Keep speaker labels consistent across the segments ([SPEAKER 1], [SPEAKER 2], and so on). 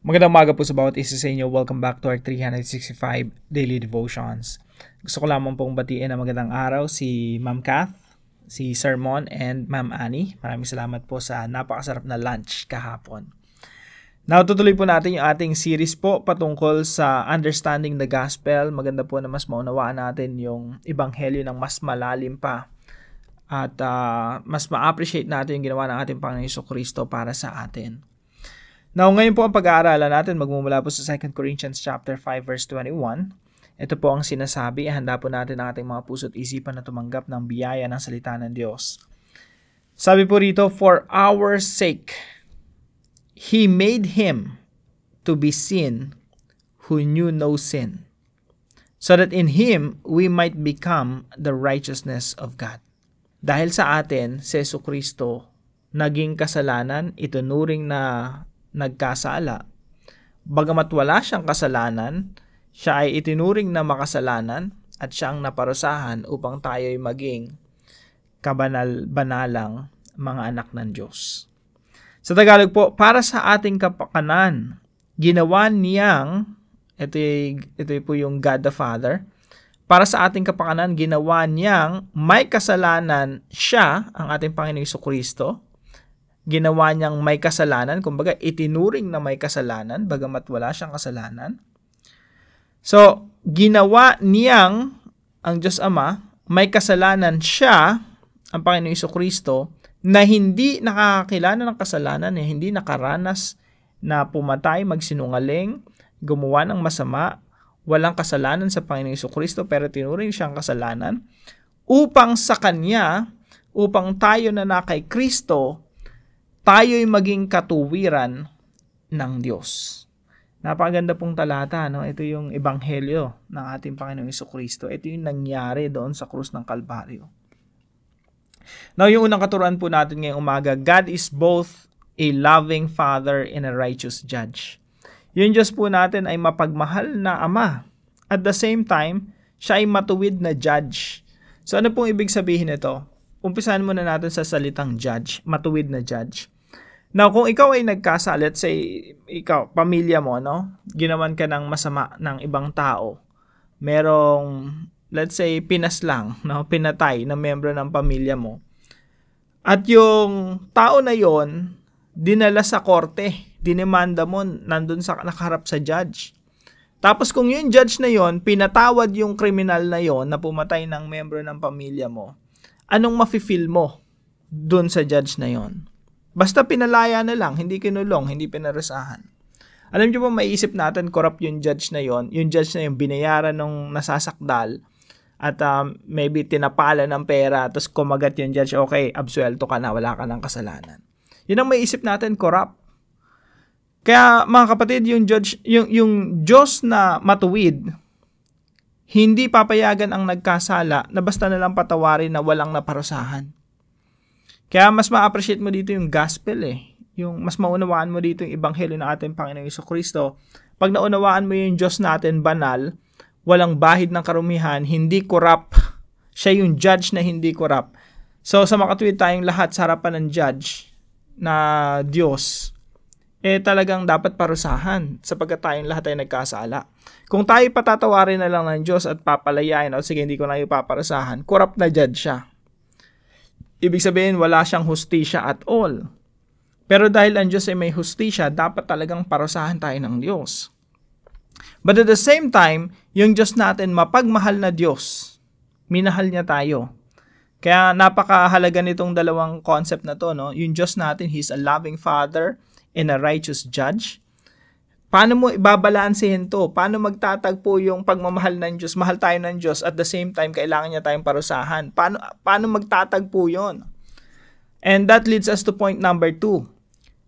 [SPEAKER 1] Magandang umaga po sa bawat isa sa inyo. Welcome back to our 365 Daily Devotions. Gusto ko lamang pong batiin na magandang araw si Ma'am Kath, si Sir Mon, and Ma'am Annie. Maraming salamat po sa napakasarap na lunch kahapon. Now, tutuloy po natin yung ating series po patungkol sa Understanding the Gospel. Maganda po na mas maunawaan natin yung Ebanghelyo ng mas malalim pa. At mas ma-appreciate natin yung ginawa ng ating Panginoon Jesucristo para sa atin. Now, ngayon po ang pag-aaralan natin magmumula po sa 2 Corinthians chapter 5 verse 21. Ito po ang sinasabi, handa po natin ang ating mga puso't isipan na tumanggap ng biyaya ng salita ng Diyos. Sabi po rito, for our sake, He made Him to be sin who knew no sin, so that in Him we might become the righteousness of God. Dahil sa atin, si Jesucristo, naging kasalanan, itunuring na nagkasala. Bagamat wala siyang kasalanan, siya ay itinuring na makasalanan at siya ang naparusahan upang tayo ay maging kabanal-banalang mga anak ng Diyos. Sa Tagalog po, para sa ating kapakanan, ginawa niyang, ito po yung God the Father, para sa ating kapakanan, ginawa niyang may kasalanan siya, ang ating Panginoong Jesucristo. Ginawa niyang may kasalanan, kumbaga itinuring na may kasalanan, bagamat wala siyang kasalanan. So, ginawa niyang, ang Diyos Ama, may kasalanan siya, ang Panginoong Jesucristo, na hindi nakakakilala ng kasalanan, hindi nakaranas na pumatay, magsinungaling, gumawa ng masama, walang kasalanan sa Panginoong Jesucristo, pero tinuring siyang kasalanan, upang sa Kanya, upang tayo na kay Kristo, tayo'y maging katuwiran ng Diyos. Napakaganda pong talata, no? Ito yung ebanghelyo ng ating Panginoong Jesucristo. Ito yung nangyari doon sa krus ng Kalbaryo. Now, yung unang katuruan po natin ngayong umaga, God is both a loving Father and a righteous Judge. Yung Diyos po natin ay mapagmahal na Ama. At the same time, siya ay matuwid na Judge. So, ano pong ibig sabihin nito? Umpisahan muna natin sa salitang judge, matuwid na judge. Now, kung ikaw ay nagkasala, let's say, ikaw, pamilya mo, no? Ginawan ka ng masama ng ibang tao. Merong, let's say, pinaslang, no? Pinatay na miyembro ng pamilya mo. At yung tao na yon, dinala sa korte, dinemanda mo, nandun sa nakaharap sa judge. Tapos kung yung judge na yon, pinatawad yung kriminal na yon na pumatay ng miyembro ng pamilya mo, anong mafe-feel mo dun sa judge na yon? Basta pinalaya na lang, hindi kinulong, hindi pinarusahan. Alam niyo ba, maiisip natin, corrupt yung judge na yon. Yung judge na yon, binayaran ng nasasakdal at maybe tinapala ng pera, tapos kumagat yung judge, okay, absuelto ka na, wala ka ng kasalanan. Yun ang maiisip natin, corrupt. Kaya mga kapatid, yung judge, yung Diyos na matuwid, hindi papayagan ang nagkasala na basta na lang patawarin na walang naparusahan. Kaya mas ma-appreciate mo dito yung gospel Yung mas maunawaan mo dito yung ebanghelyo ng ating Panginoong Jesucristo. Pag naunawaan mo yung Diyos natin banal, walang bahid ng karumihan, hindi corrupt. Siya yung judge na hindi corrupt. So sa makatuwid tayong lahat sa harapan ng judge na Diyos, talagang dapat parusahan sapagkat tayong lahat ay nagkasala. Kung tayo patatawarin na lang ng Diyos at papalayain, o sige, hindi ko na ipaparusahan, corrupt na judge siya. Ibig sabihin, wala siyang hustisya at all. Pero dahil ang Diyos ay may hustisya, dapat talagang parusahan tayo ng Diyos. But at the same time, yung Diyos natin, mapagmahal na Diyos, minahal niya tayo. Kaya napakahalaga nitong dalawang concept na to, no? Yung Diyos natin, He's a loving Father and a righteous Judge. Paano mo ibabalansehin to? Paano magtatagpo yung pagmamahal ng Diyos? Mahal tayo ng Diyos at the same time, kailangan niya tayong parusahan. Paano magtatagpo yon? And that leads us to point number 2.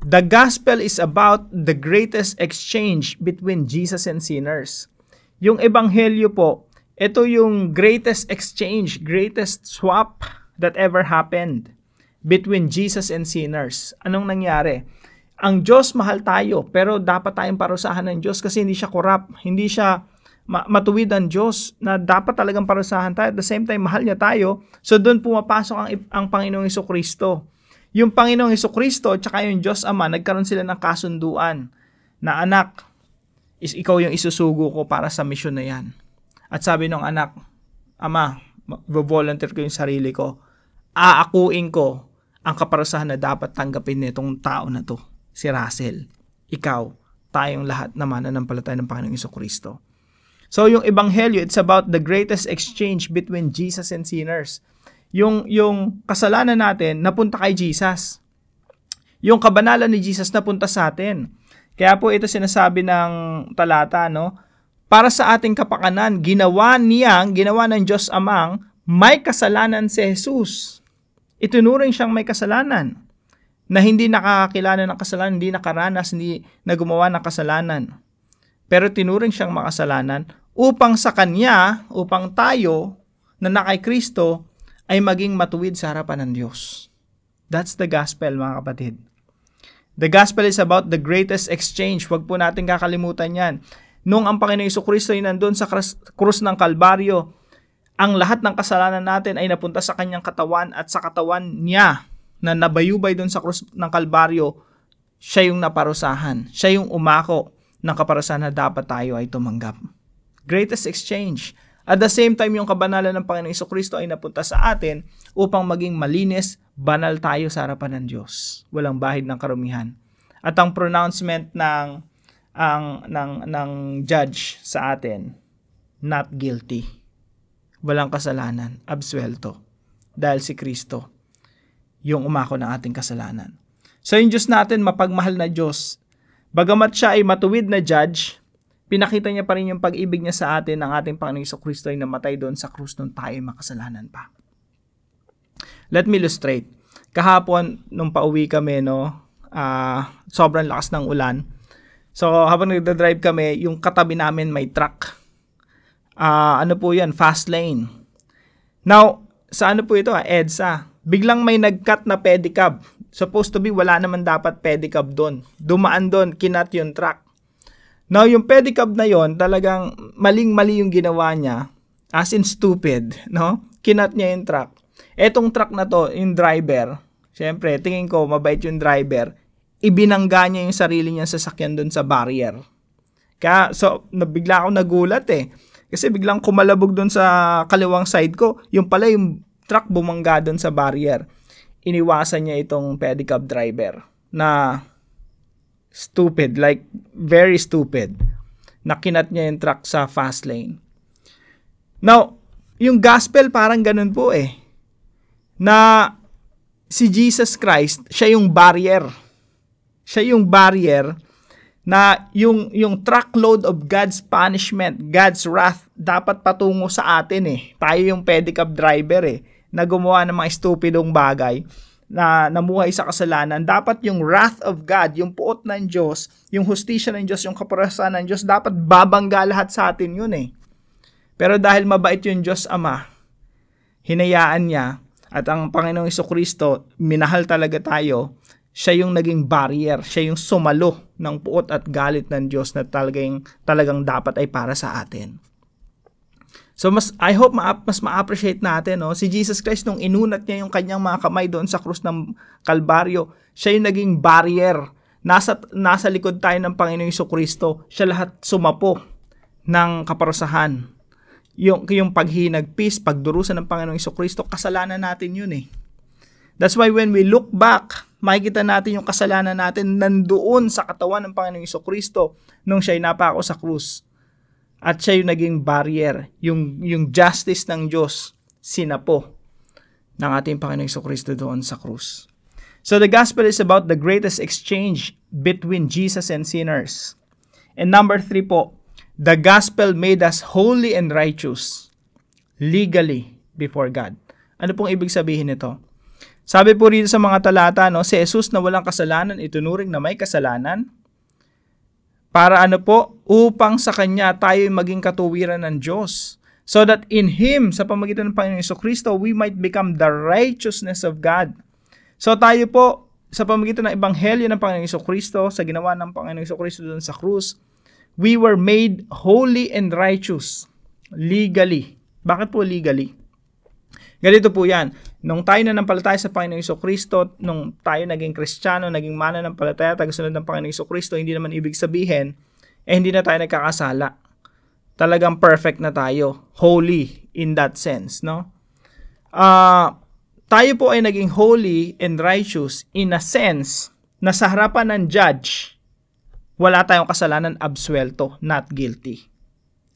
[SPEAKER 1] The gospel is about the greatest exchange between Jesus and sinners. Yung ebanghelyo po, ito yung greatest exchange, greatest swap that ever happened between Jesus and sinners. Anong nangyari? Ang Diyos, mahal tayo, pero dapat tayong parusahan ng Diyos kasi hindi siya corrupt, hindi siya matuwid ang Diyos na dapat talagang parusahan tayo. At the same time, mahal niya tayo. So doon pumapasok ang Panginoong Jesucristo. Yung Panginoong Jesucristo at saka yung Diyos Ama, nagkaroon sila ng kasunduan na, anak, ikaw yung isusugo ko para sa misyon na yan. At sabi ng anak, ama, volunteer ko yung sarili ko. Aakuin ko ang kaparusahan na dapat tanggapin nitong tao na to, si Russell. Ikaw, tayong lahat na mananampalataya ng Panginoong Jesucristo. So yung ebanghelyo, it's about the greatest exchange between Jesus and sinners. Yung kasalanan natin napunta kay Jesus. Yung kabanalan ni Jesus napunta sa atin. Kaya po ito sinasabi ng talata, no? Para sa ating kapakanan, ginawa ng Diyos Amang may kasalanan si Jesus. Itunuring siyang may kasalanan na hindi nakakakilala ng kasalanan, hindi nakaranas, hindi na gumawa ng kasalanan. Pero tinuring siyang makasalanan upang sa Kanya, upang tayo na nakay Kristo ay maging matuwid sa harapan ng Diyos. That's the gospel, mga kapatid. The gospel is about the greatest exchange. Huwag po natin kakalimutan yan. Nung ang Panginoong Jesucristo ay nandun sa krus ng Kalbaryo, ang lahat ng kasalanan natin ay napunta sa kanyang katawan at sa katawan niya na nabayubay doon sa krus ng Kalbaryo, siya yung naparusahan. Siya yung umako ng kaparusahan na dapat tayo ay tumanggap. Greatest exchange. At the same time, yung kabanalan ng Panginoong Jesucristo ay napunta sa atin upang maging malinis, banal tayo sa harapan ng Diyos. Walang bahid ng karumihan. At ang pronouncement ng judge sa atin, not guilty. Walang kasalanan, absuelto. Dahil si Kristo, yung umako ng ating kasalanan. So yung Diyos natin, mapagmahal na Diyos. Bagamat siya ay matuwid na judge, pinakita niya pa rin yung pag-ibig niya sa atin ng ating Panginoong Jesucristo ay namatay doon sa krus nung tayo makasalanan pa. Let me illustrate. Kahapon, nung pauwi kami, sobrang lakas ng ulan. So, habang nagdadrive kami, yung katabi namin may truck. Ano po yan? Fast lane. Now, sa ano po ito? EDSA. Biglang may nag-cut na pedicab. Supposed to be, wala naman dapat pedicab doon. Dumaan doon, kinat yung truck. Now, yung pedicab na yon, talagang maling-mali yung ginawa niya. As in stupid, no? Kinat niya yung truck. Etong truck na to, yung driver, syempre, tingin ko, mabait yung driver, ibinangga niya yung sarili niya sa sasakyan doon sa barrier. Kaya, so, bigla ako nagulat eh. Kasi biglang kumalabog doon sa kaliwang side ko, yung pala yung truck bumangga doon sa barrier. Iniwasan niya itong pedicab driver na stupid, like very stupid. Nakinat niya yung truck sa fast lane. Now, yung gospel parang ganun po eh. Na si Jesus Christ, siya yung barrier. Siya yung barrier na yung truckload of God's punishment, God's wrath, dapat patungo sa atin eh. Tayo yung pedicab driver eh, na gumawa ng mga stupidong bagay, na namuhay sa kasalanan. Dapat yung wrath of God, yung puot ng Diyos, yung hustisya ng Diyos, yung kaparusahan ng Diyos, dapat babangga lahat sa atin yun eh. Pero dahil mabait yung Diyos Ama, hinayaan niya, at ang Panginoong Jesucristo, minahal talaga tayo, siya yung naging barrier, siya yung sumalo ng puot at galit ng Diyos na talagang dapat ay para sa atin. So I hope mas ma-appreciate natin, no? Si Jesus Christ, nung inunat niya yung kanyang mga kamay doon sa krus ng Kalbaryo, siya yung naging barrier. Nasa likod tayo ng Panginoong Jesucristo, siya lahat sumapo ng kaparusahan. Yung paghinagpis, pagdurusan ng Panginoong Jesucristo, kasalanan natin yun eh. That's why when we look back, makikita natin yung kasalanan natin nandoon sa katawan ng Panginoong Jesucristo nung siya'y napako sa krus. At siya yung naging barrier, yung justice ng Diyos, sinapo ng ating Panginoong Jesucristo doon sa krus. So the gospel is about the greatest exchange between Jesus and sinners. And number 3 po, the gospel made us holy and righteous legally before God. Ano pong ibig sabihin nito? Sabi po rito sa mga talata, no, si Jesus na walang kasalanan, itunuring na may kasalanan. Para ano po? Upang sa Kanya tayo maging katuwiran ng Diyos. So that in Him, sa pamagitan ng Panginoong Jesucristo, we might become the righteousness of God. So tayo po, sa pamagitan ng Ebanghelyo ng Panginoong Jesucristo, sa ginawa ng Panginoong Jesucristo doon sa krus, we were made holy and righteous legally. Bakit po legally? Ganito po yan. Nung tayo nanampalataya sa Panginoong Jesucristo, nung tayo naging Kristiyano, naging mananampalataya, tagasunod ng Panginoong Jesucristo, hindi naman ibig sabihin, hindi na tayo nagkakasala. Talagang perfect na tayo. Holy in that sense, no? Tayo po ay naging holy and righteous in a sense na sa harapan ng judge, wala tayong kasalanan, absuelto, not guilty.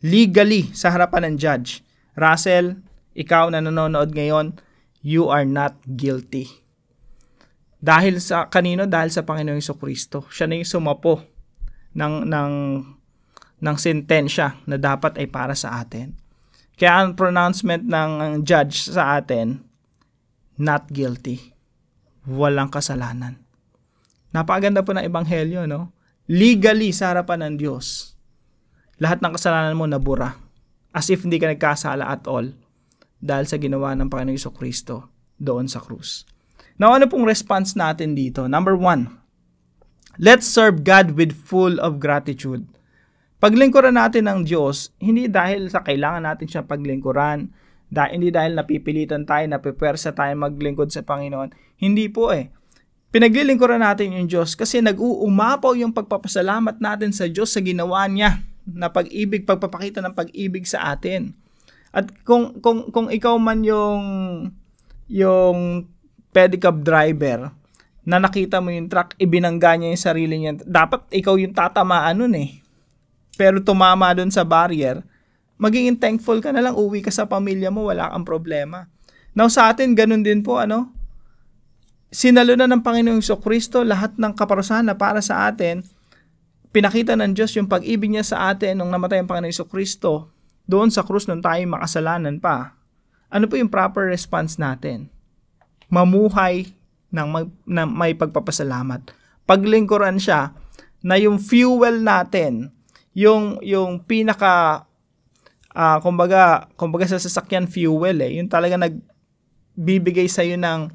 [SPEAKER 1] Legally, sa harapan ng judge, Russell, ikaw na nanonood ngayon, you are not guilty. Dahil sa kanino? Dahil sa Panginoong Jesucristo. Siya na yung sumapo ng sentensya na dapat ay para sa atin. Kaya ang pronouncement ng judge sa atin, not guilty. Walang kasalanan. Napakaganda po ng ebanghelyo, no? Legally sa harapan ng Diyos, lahat ng kasalanan mo nabura. As if hindi ka nagkasala at all dahil sa ginawa ng Panginoong Jesucristo doon sa krus. Now, ano pong response natin dito? Number 1, let's serve God with full of gratitude. Paglingkuran natin ng Diyos, hindi dahil sa kailangan natin siya paglingkuran, hindi dahil napipilitan tayo, napipersa tayo maglingkod sa Panginoon. Hindi po Pinaglilingkuran natin yung Diyos kasi nag-uumapaw yung pagpapasalamat natin sa Diyos sa ginawa niya na pag-ibig, pagpapakita ng pag-ibig sa atin. At kung ikaw man yung pedicab driver na nakita mo yung truck, ibinangga niya yung sarili niya, dapat ikaw yung tatamaan nun Pero tumama dun sa barrier, magiging thankful ka na lang, uwi ka sa pamilya mo, wala kang problema. Now sa atin, ganun din po, sinalo na ng Panginoong Jesucristo lahat ng kaparusahan na para sa atin. Pinakita ng Diyos yung pag-ibig niya sa atin nung namatay ang Panginoong Jesucristo doon sa krus nung tayo makasalanan pa. Ano po yung proper response natin? Mamuhay ng may pagpapasalamat. Paglingkuran siya na yung fuel natin, yung pinaka kumbaga sa sasakyan fuel yung talaga nagbibigay sa iyo ng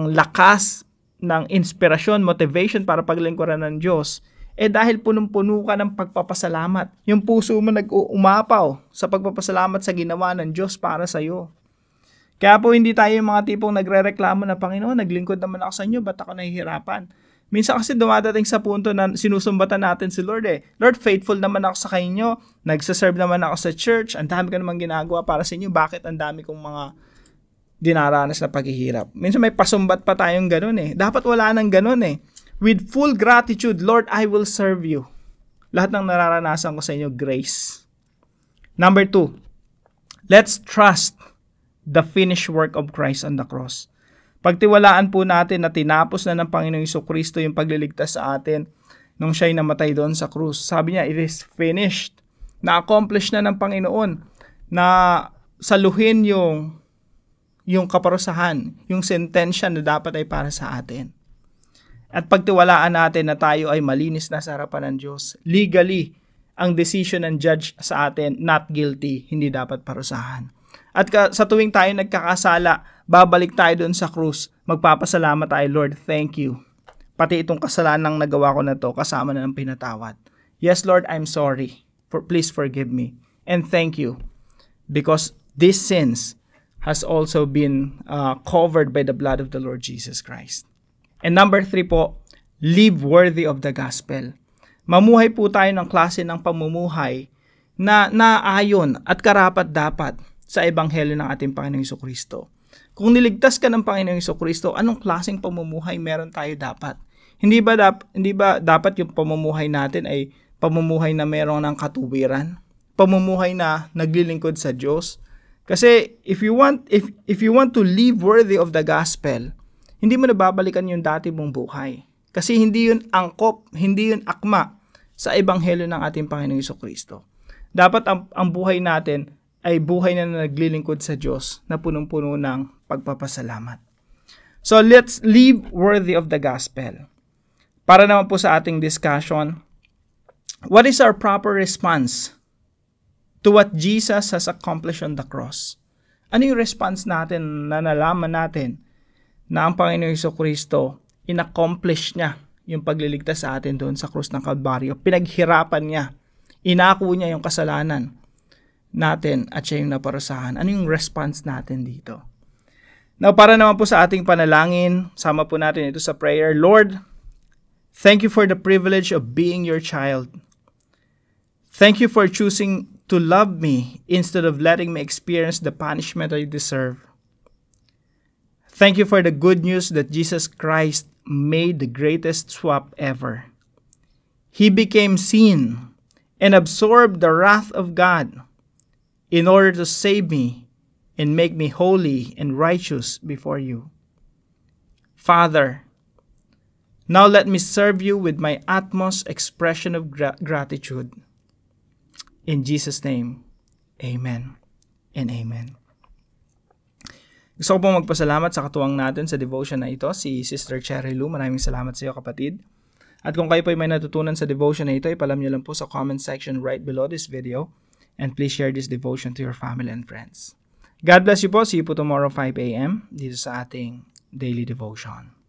[SPEAKER 1] lakas, ng inspirasyon, motivation para paglingkuran ng Diyos, dahil punong-puno ka ng pagpapasalamat. Yung puso mo nag-uumapaw sa pagpapasalamat sa ginawa ng Diyos para sa iyo. Kaya po hindi tayo yung mga tipong nagrereklamo na, Panginoon, naglingkod naman ako sa inyo, ba't ako nahihirapan? Minsan kasi dumadating sa punto na sinusumbatan natin si Lord Lord, faithful naman ako sa inyo, nagsaserve naman ako sa church, ang dami ko naman ginagawa para sa inyo, bakit ang dami kong mga dinaranas na paghihirap? Minsan may pasumbat pa tayong ganun Dapat wala nang ganun With full gratitude, Lord, I will serve you. Lahat ng nararanasan ko sa inyo, grace. Number 2, let's trust the finished work of Christ on the cross. Pagtiwalaan po natin na tinapos na ng Panginoong Jesucristo yung pagliligtas sa atin nung siya'y namatay doon sa krus. Sabi niya, it is finished. Na-accomplish na ng Panginoon na saluhin yung kaparusahan, yung sentensya na dapat ay para sa atin. At pagtiwalaan natin na tayo ay malinis na sa harapan ng Diyos. Legally, ang decision ng judge sa atin, not guilty, hindi dapat parusahan. At sa tuwing tayo nagkakasala, babalik tayo doon sa krus, magpapasalamat tayo, Lord, thank you. Pati itong kasalanang nagawa ko na to, kasama na ng pinatawad. Yes, Lord, I'm sorry. Please forgive me. And thank you. Because these sins has also been covered by the blood of the Lord Jesus Christ. And number 3 po, live worthy of the gospel. Mamuhay po tayo ng klase ng pamumuhay na naayon at karapat-dapat sa ebanghelyo ng ating Panginoong Jesucristo. Kung niligtas ka ng Panginoong Jesucristo, anong klaseng pamumuhay meron tayo dapat? Hindi ba dapat yung pamumuhay natin ay pamumuhay na meron ng katuwiran? Pamumuhay na naglilingkod sa Diyos? Kasi if you want to live worthy of the gospel, hindi mo na babalikan yung dati mong buhay. Kasi hindi yun angkop, hindi yun akma sa ebanghelyo ng ating Panginoong Jesucristo. Dapat ang buhay natin ay buhay na naglilingkod sa Diyos na punong-puno ng pagpapasalamat. So let's live worthy of the gospel. Para naman po sa ating discussion, what is our proper response to what Jesus has accomplished on the cross? Ano yung response natin na nalaman natin na ang Panginoong Jesucristo, in-accomplish niya yung pagliligtas sa atin doon sa krus ng Kalbaryo. Pinaghirapan niya. Inako niya yung kasalanan natin at siya yung naparusahan. Ano yung response natin dito? Now, para naman po sa ating panalangin, sama po natin ito sa prayer. Lord, thank you for the privilege of being your child. Thank you for choosing to love me instead of letting me experience the punishment I deserve. Thank you for the good news that Jesus Christ made the greatest swap ever. He became sin and absorbed the wrath of God in order to save me and make me holy and righteous before you. Father, now let me serve you with my utmost expression of gratitude. In Jesus' name, amen and amen. Gusto ko pong magpasalamat sa katuwang natin sa devotion na ito, si Sister Cherry Lou. Maraming salamat sa iyo, kapatid. At kung kayo po ay may natutunan sa devotion na ito, ipalam niyo lang po sa comment section right below this video. And please share this devotion to your family and friends. God bless you po. See you po tomorrow 5 a.m. dito sa ating daily devotion.